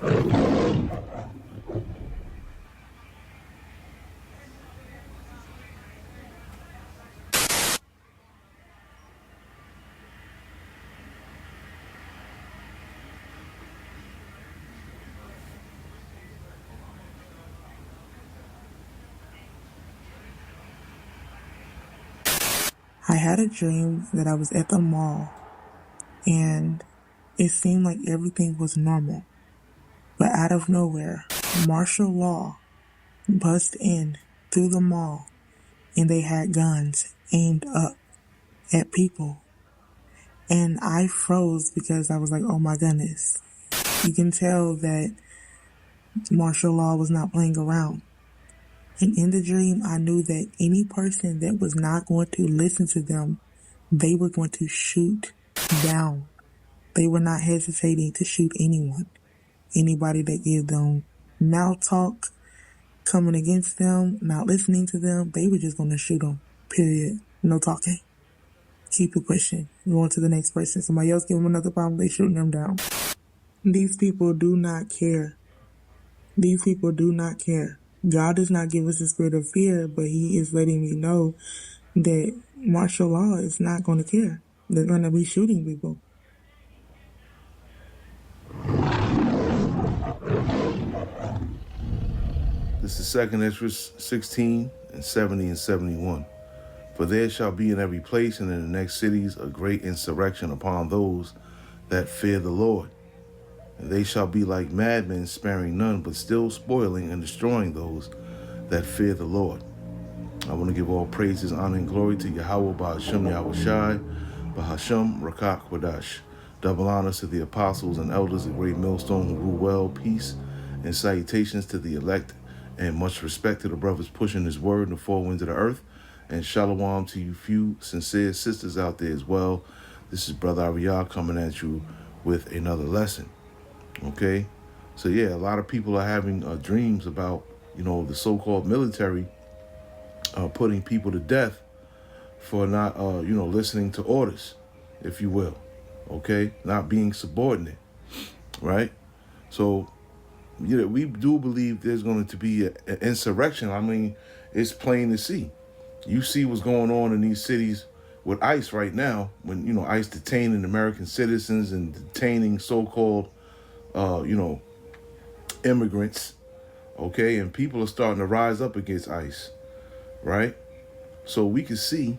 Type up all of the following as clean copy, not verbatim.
I had a dream that I was at the mall and it seemed like everything was normal. But out of nowhere, martial law bust in through the mall and they had guns aimed up at people. And I froze because I was like, oh my goodness. You can tell that martial law was not playing around. And in the dream, I knew that any person that was not going to listen to them, they were going to shoot down. They were not hesitating to shoot anyone. Anybody that gave them mouth talk, coming against them, not listening to them, they were just going to shoot them. Period. No talking. Keep it pushing. Going to the next person. Somebody else give them another problem, they shooting them down. These people do not care. These people do not care. God does not give us a spirit of fear, but he is letting me know that martial law is not going to care. They're going to be shooting people. This is 2nd Ezra 16 and 70 and 71. For there shall be in every place and in the next cities a great insurrection upon those that fear the Lord. And they shall be like madmen, sparing none, but still spoiling and destroying those that fear the Lord. I want to give all praises, honor, and glory to YAHAWAH, BAHASHAM, YAHWEHSHI, BAHASHAM, RAKAK, WADASH. Double honors to the apostles and elders of Great Millstone who rule well, peace, and salutations to the elect, and much respect to the brothers pushing his word in the four winds of the earth. And shalom to you few sincere sisters out there as well. This is Brother Ariyah coming at you with another lesson. Okay, so yeah, a lot of people are having dreams about, the so-called military putting people to death for not, listening to orders, if you will. Okay, not being subordinate, right? So, we do believe there's going to be an insurrection. I mean, it's plain to see. You see what's going on in these cities with ICE right now, when, ICE detaining American citizens and detaining so-called immigrants, okay? And people are starting to rise up against ICE, right? So we can see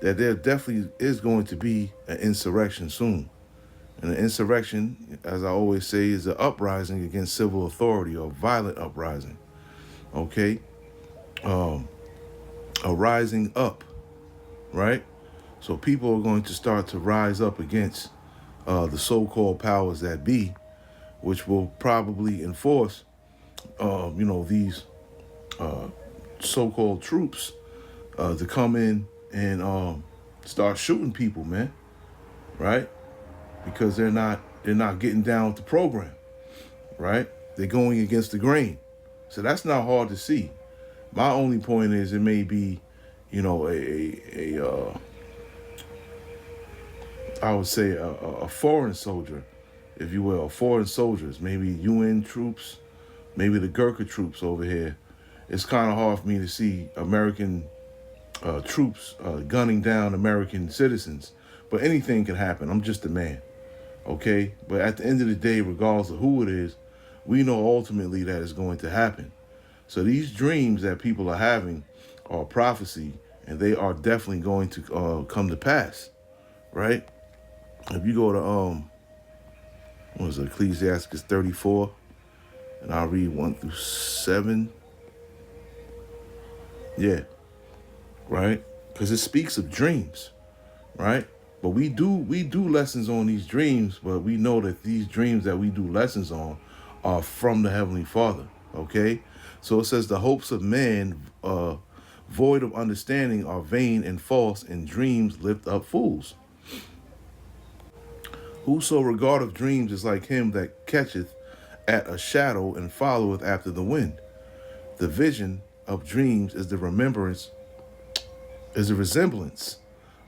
that there definitely is going to be an insurrection soon. And an insurrection, as I always say, is an uprising against civil authority or violent uprising, okay? A rising up, right? So people are going to start to rise up against the so-called powers that be, which will probably enforce, these so-called troops to come in and start shooting people, man, right? Because they're not getting down with the program, right? They're going against the grain. So that's not hard to see. My only point is it may be, I would say a foreign soldier, if you will, foreign soldiers, maybe UN troops, maybe the Gurkha troops over here. It's kind of hard for me to see American troops gunning down American citizens, but anything can happen. I'm just a man, okay? But at the end of the day, regardless of who it is, we know ultimately that it's going to happen. So these dreams that people are having are prophecy, and they are definitely going to come to pass, right? If you go to Ecclesiastes 34, and I'll read 1 through 7. Yeah, right? Because it speaks of dreams, right? But we do lessons on these dreams, but we know that these dreams that we do lessons on are from the Heavenly Father, okay? So it says the hopes of man, void of understanding, are vain and false, and dreams lift up fools. Whoso regardeth dreams is like him that catcheth at a shadow and followeth after the wind. The vision of dreams is the resemblance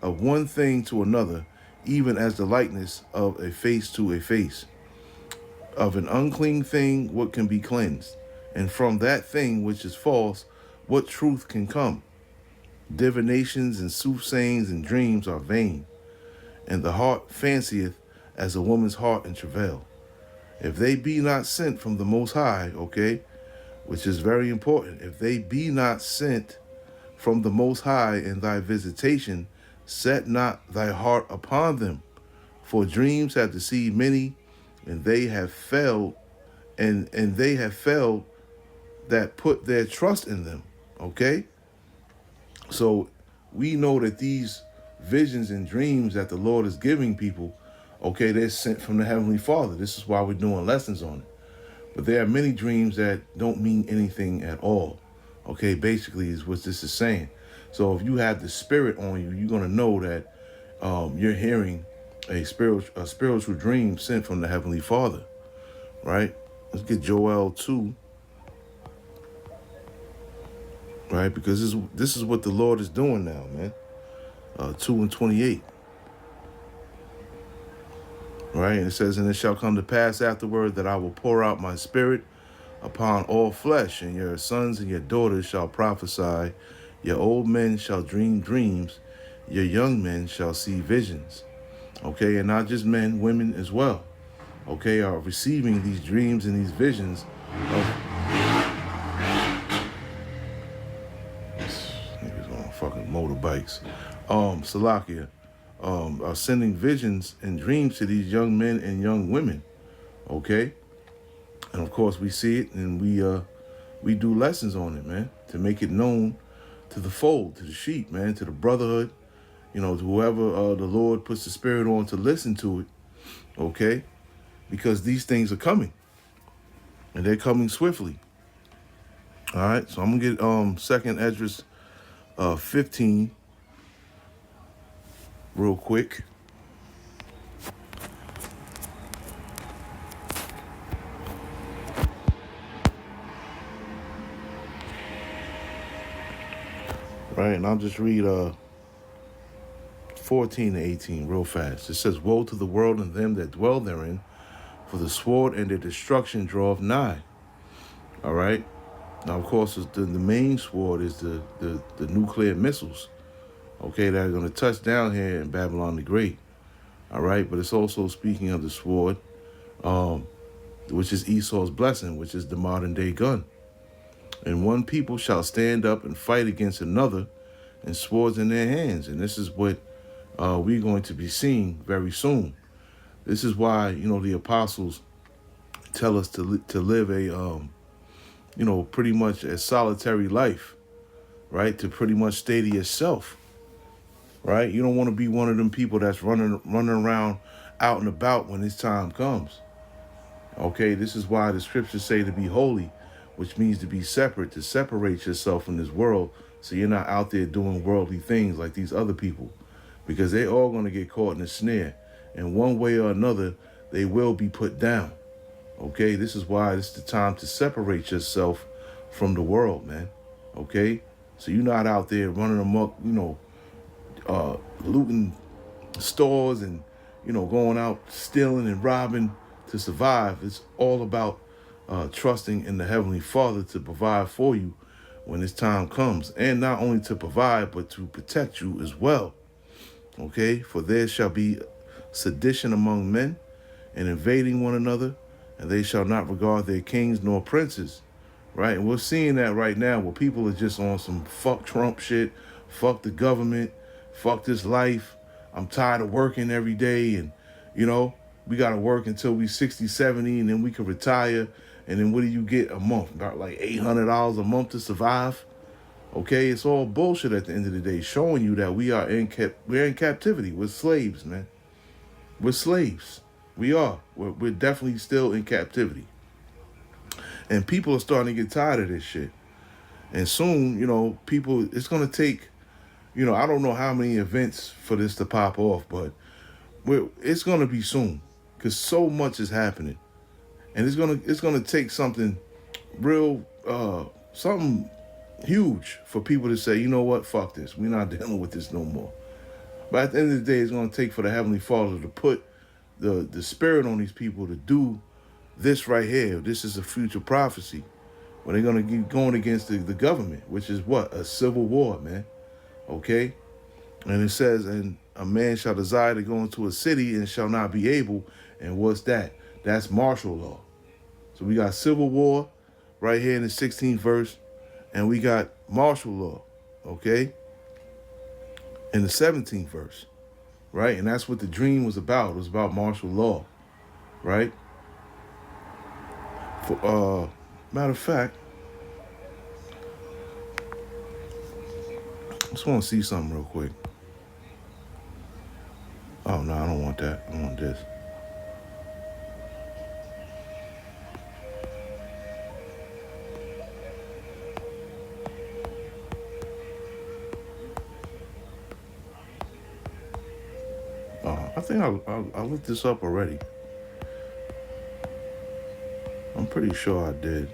of one thing to another, even as the likeness of a face to a face. Of an unclean thing, what can be cleansed? And from that thing which is false, what truth can come? Divinations and soothsayings and dreams are vain, and the heart fancieth as a woman's heart in travail. If they be not sent from the Most High, okay, which is very important, if they be not sent from the Most High in thy visitation, set not thy heart upon them. For dreams have deceived many, and they have failed, and they have failed that put their trust in them. Okay? So we know that these visions and dreams that the Lord is giving people, okay, they're sent from the Heavenly Father. This is why we're doing lessons on it. But there are many dreams that don't mean anything at all. Okay, basically is what this is saying. So if you have the Spirit on you, you're going to know that you're hearing a spiritual dream sent from the Heavenly Father, right? Let's get Joel 2, right? Because this is what the Lord is doing now, man. 2:28, right? And it says, and it shall come to pass afterward that I will pour out my Spirit upon all flesh, and your sons and your daughters shall prophesy, your old men shall dream dreams, your young men shall see visions. Okay, and not just men, women as well, okay, are receiving these dreams and these visions of niggas on fucking motorbikes. Salakia, are sending visions and dreams to these young men and young women. Okay. And of course we see it, and we do lessons on it, man, to make it known to the fold, to the sheep, man, to the brotherhood, to whoever the Lord puts the Spirit on to listen to it, okay? Because these things are coming, and they're coming swiftly. All right, so I'm gonna get 2nd Esdras 15 real quick. Right, and I'll just read 14 to 18 real fast. It says, woe to the world and them that dwell therein, for the sword and their destruction draweth nigh. All right. Now, of course, the main sword is the nuclear missiles, okay, that are going to touch down here in Babylon the Great. All right. But it's also speaking of the sword, which is Esau's blessing, which is the modern day gun. And one people shall stand up and fight against another, and swords in their hands. And this is what we're going to be seeing very soon. This is why, the apostles tell us to live a, pretty much a solitary life, right? To pretty much stay to yourself, right? You don't want to be one of them people that's running around out and about when this time comes. Okay, this is why the scriptures say to be holy, which means to be separate, to separate yourself from this world, so you're not out there doing worldly things like these other people, because they're all going to get caught in a snare. And one way or another, they will be put down. Okay, this is why it's the time to separate yourself from the world, man. Okay, so you're not out there running amok, looting stores and, going out stealing and robbing to survive. It's all about trusting in the Heavenly Father to provide for you when this time comes. And not only to provide, but to protect you as well. Okay, for there shall be sedition among men, and invading one another, and they shall not regard their kings nor princes. Right? And we're seeing that right now, where people are just on some fuck Trump shit, fuck the government, fuck this life. I'm tired of working every day, and, we got to work until we 60, 70, and then we can retire. And then what do you get a month? About like $800 a month to survive. Okay, it's all bullshit at the end of the day, showing you that we're in captivity. We're slaves, man. We're slaves. We are. We're definitely still in captivity. And people are starting to get tired of this shit. And soon, people, it's going to take, I don't know how many events for this to pop off, but it's going to be soon, because so much is happening. And it's going to take something real, something huge for people to say, you know what, fuck this. We're not dealing with this no more. But at the end of the day, it's going to take for the Heavenly Father to put the Spirit on these people to do this right here, this is a future prophecy. When they're going to keep going against the government, which is what? A civil war, man. Okay? And it says, and a man shall desire to go into a city and shall not be able. And what's that? That's martial law. So we got civil war right here in the 16th verse. And we got martial law, okay, in the 17th verse, right? And that's what the dream was about. It was about martial law, right? For matter of fact, I just want to see something real quick. Oh, no, I don't want that. I want this. I think I looked this up already. I'm pretty sure I did.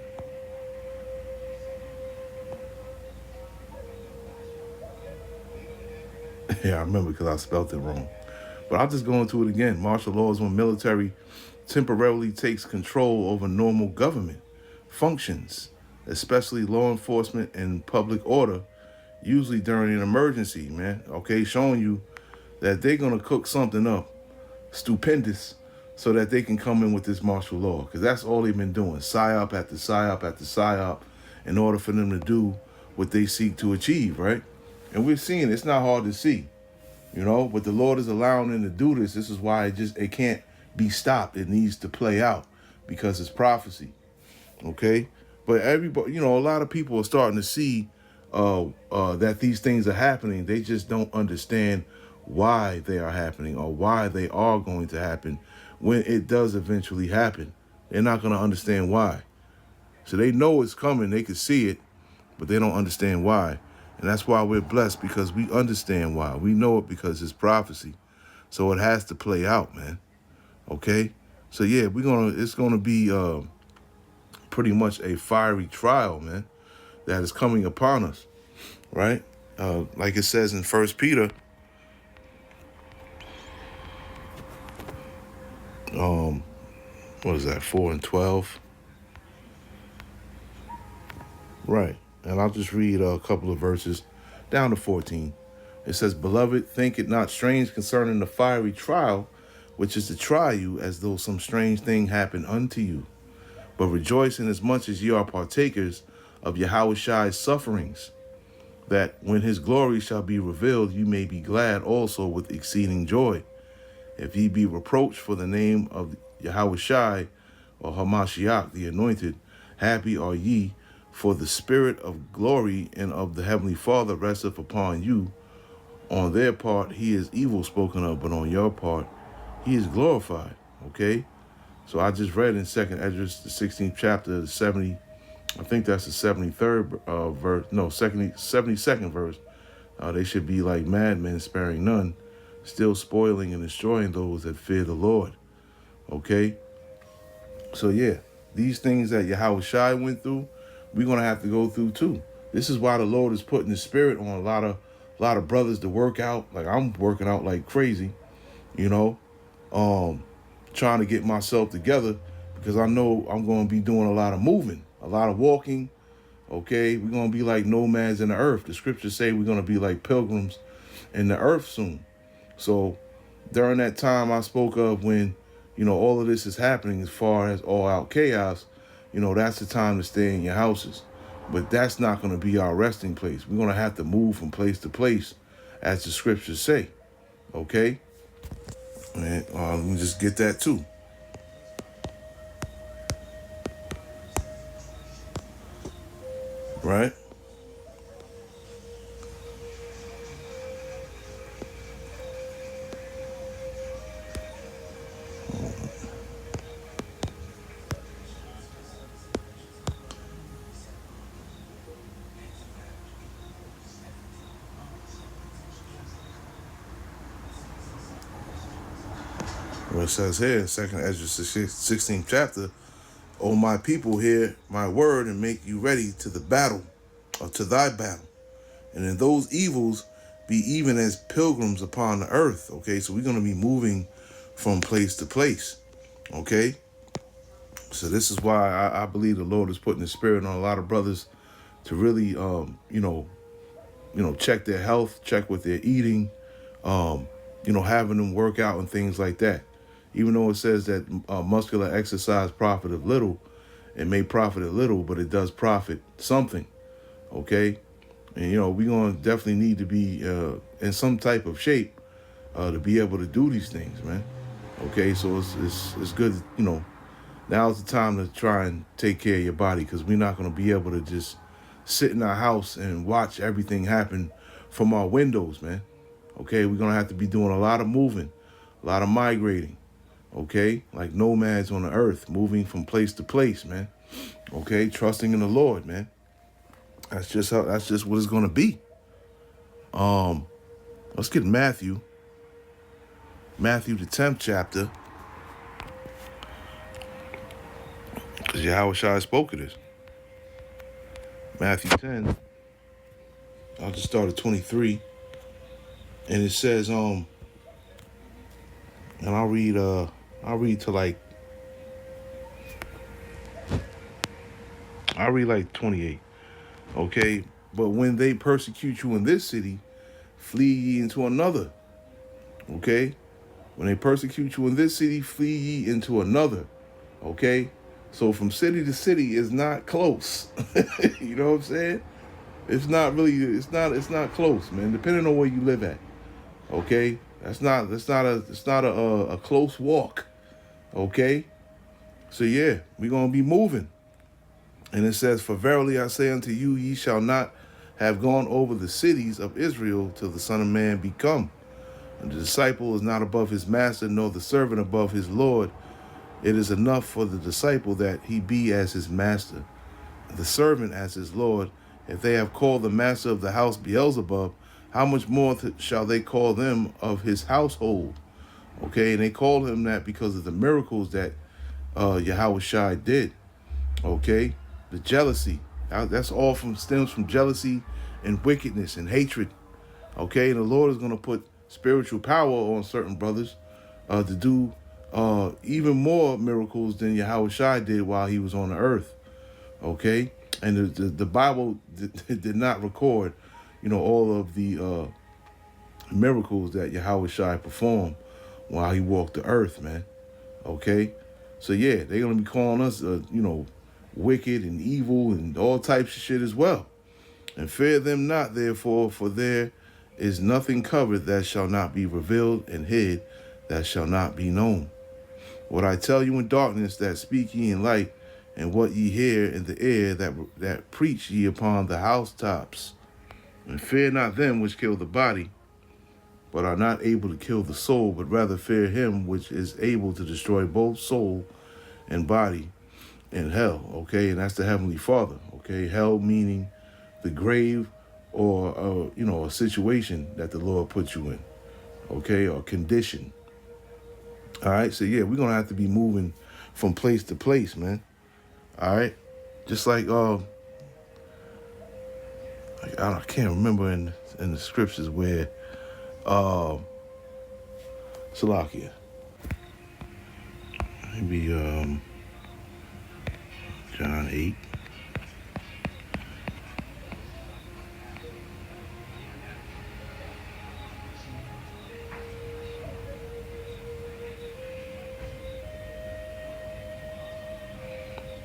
Yeah, I remember because I spelled it wrong. But I'll just go into it again. Martial law is when military temporarily takes control over normal government functions, especially law enforcement and public order, usually during an emergency, man. Okay, showing you that they're going to cook something up stupendous so that they can come in with this martial law, because that's all they've been doing, psyop after psyop after psyop, in order for them to do what they seek to achieve, right? And we're seeing it's not hard to see, you know, but the Lord is allowing them to do this. This is why it can't be stopped. It needs to play out because it's prophecy, okay? But everybody, you know, a lot of people are starting to see that these things are happening. They just don't understand why they are happening or why they are going to happen when it does eventually happen. They're not going to understand why. So they know it's coming. They can see it, but they don't understand why. And that's why we're blessed, because we understand why. We know it because it's prophecy. So it has to play out, man. Okay? So yeah, it's gonna be pretty much a fiery trial, man, that is coming upon us, right? Like it says in 1 Peter, what is that, 4 and 12? Right. And I'll just read a couple of verses down to 14. It says, "Beloved, think it not strange concerning the fiery trial, which is to try you as though some strange thing happened unto you. But rejoice inasmuch as ye are partakers of Yahawah's sufferings, that when his glory shall be revealed, you may be glad also with exceeding joy. If ye be reproached for the name of Yahawah or Hamashiach, the anointed, happy are ye, for the spirit of glory and of the heavenly Father resteth upon you. On their part, he is evil spoken of, but on your part, he is glorified." Okay? So I just read in 2nd Esdras, the 16th chapter, the 70, I think that's the 73rd verse, no, 72nd verse. They should be like madmen, sparing none, still spoiling and destroying those that fear the Lord. Okay? So yeah, these things that Yahawah went through, we're going to have to go through too. This is why the Lord is putting the spirit on a lot of brothers to work out. Like I'm working out like crazy, you know, trying to get myself together, because I know I'm going to be doing a lot of moving, a lot of walking. Okay, we're going to be like nomads in the earth. The scriptures say we're going to be like pilgrims in the earth soon. So during that time I spoke of, when, you know, all of this is happening as far as all out chaos, you know, that's the time to stay in your houses. But that's not going to be our resting place. We're going to have to move from place to place, as the scriptures say. Okay? And let me just get that too. Right? Well, it says here, 2nd Esdras, 16th chapter, "O my people, hear my word and make you ready to the battle, or to thy battle. And in those evils, be even as pilgrims upon the earth." Okay, so we're going to be moving from place to place. Okay, So this is why I believe the Lord is putting the spirit on a lot of brothers to really, check their health, check what they're eating, having them work out and things like that. Even though it says that muscular exercise profiteth little, it may profit a little, but it does profit something. Okay, and we're gonna definitely need to be in some type of shape to be able to do these things, man. Okay, so it's good, now's the time to try and take care of your body, because we're not going to be able to just sit in our house and watch everything happen from our windows, man. Okay, we're going to have to be doing a lot of moving, a lot of migrating, okay, like nomads on the earth, moving from place to place, man. Okay, trusting in the Lord, man. That's just what it's going to be. Let's get Matthew the 10th chapter, because Yahawashi spoke of this. Matthew 10, I'll just start at 23. And it says, and I'll read to like 28. Okay. But when they persecute you in this city, flee ye into another. Okay. When they persecute you in this city, flee ye into another. Okay. So from city to city is not close. You know what I'm saying? It's not close, man. Depending on where you live at. Okay, it's not a close walk. Okay, so yeah, we're gonna be moving. And it says, "For verily I say unto you, ye shall not have gone over the cities of Israel till the Son of Man be come. And the disciple is not above his master, nor the servant above his Lord. It is enough for the disciple that he be as his master, the servant as his Lord. If they have called the master of the house Beelzebub, how much more shall they call them of his household?" Okay, and they called him that because of the miracles that Yahawashi did. Okay, the jealousy, that's all stems from jealousy and wickedness and hatred. Okay, and the Lord is going to put spiritual power on certain brothers to do even more miracles than Yahawashi did while he was on the earth. Okay, and the Bible did not record, all of the miracles that Yahawashi performed while he walked the earth, man. Okay, so yeah, they're gonna be calling us, wicked and evil and all types of shit as well. And fear them not, therefore, for there is nothing covered that shall not be revealed, and hid that shall not be known. What I tell you in darkness, that speak ye in light, and what ye hear in the air, that preach ye upon the housetops. And fear not them which kill the body, but are not able to kill the soul, but rather fear him which is able to destroy both soul and body in hell. Okay, and that's the Heavenly Father. Okay, hell meaning the grave, or a situation that the Lord puts you in. Okay, or condition. All right, so yeah, we're gonna have to be moving from place to place, man. All right, just like I can't remember in the scriptures where Salakia, maybe John 8.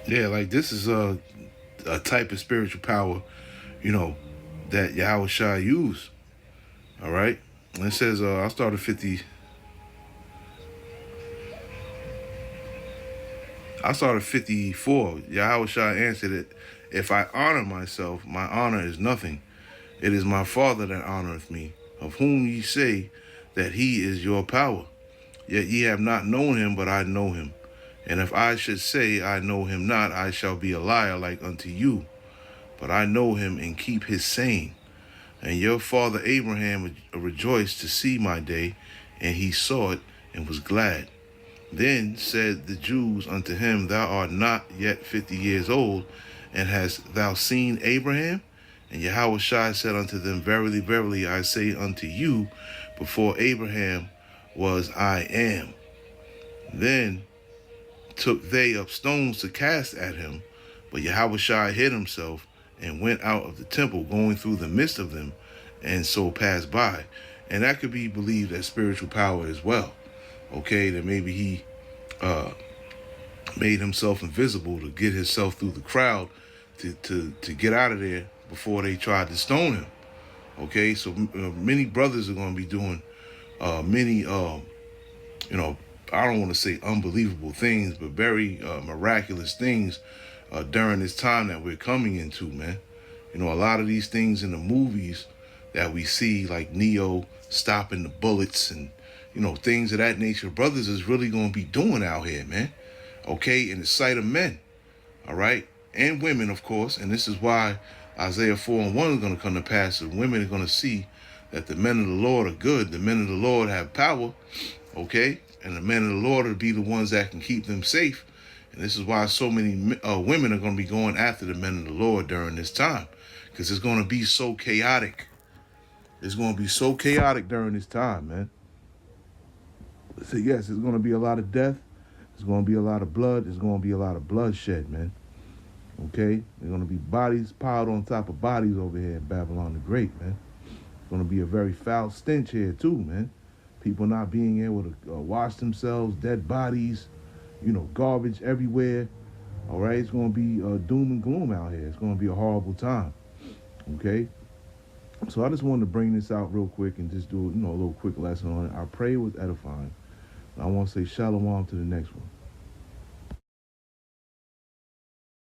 Yeah, like this is a type of spiritual power, that Yahawashi used. All right, and it says, I'll start at 50. I'll start at 54. Yahawashi answered it, "If I honor myself, my honor is nothing. It is my Father that honoreth me, of whom ye say that he is your power. Yet ye have not known him, but I know him. And if I should say I know him not, I shall be a liar like unto you. But I know him and keep his saying. And your father Abraham rejoiced to see my day, and he saw it and was glad. Then said the Jews unto him, Thou art not yet 50 years old, and hast thou seen Abraham? And Yahawashi said unto them, Verily, verily, I say unto you, before Abraham was, I am. Then took they up stones to cast at him, but Yahawashi hid himself and went out of the temple, going through the midst of them, and so passed by. And that could be believed as spiritual power as well. Okay, that maybe he made himself invisible to get himself through the crowd to get out of there before they tried to stone him. Okay, so many brothers are going to be doing many, I don't want to say unbelievable things, but very miraculous things during this time that we're coming into, man. A lot of these things in the movies that we see, like Neo stopping the bullets and, things of that nature, brothers is really going to be doing out here, man. Okay, in the sight of men, all right, and women, of course. And this is why Isaiah 4:1 is going to come to pass. And women are going to see that the men of the Lord are good. The men of the Lord have power, okay? And the men of the Lord will be the ones that can keep them safe. And this is why so many women are going to be going after the men of the Lord during this time, because it's going to be so chaotic. It's going to be so chaotic during this time, man. So yes, it's going to be a lot of death. There's going to be a lot of blood. There's going to be a lot of bloodshed, man. Okay? There's going to be bodies piled on top of bodies over here in Babylon the Great, man. It's going to be a very foul stench here, too, man. People not being able to wash themselves, dead bodies, garbage everywhere. All right? It's going to be doom and gloom out here. It's going to be a horrible time. Okay? So I just wanted to bring this out real quick and just do, a little quick lesson on it. I pray it was edifying. I want to say shalom to the next one.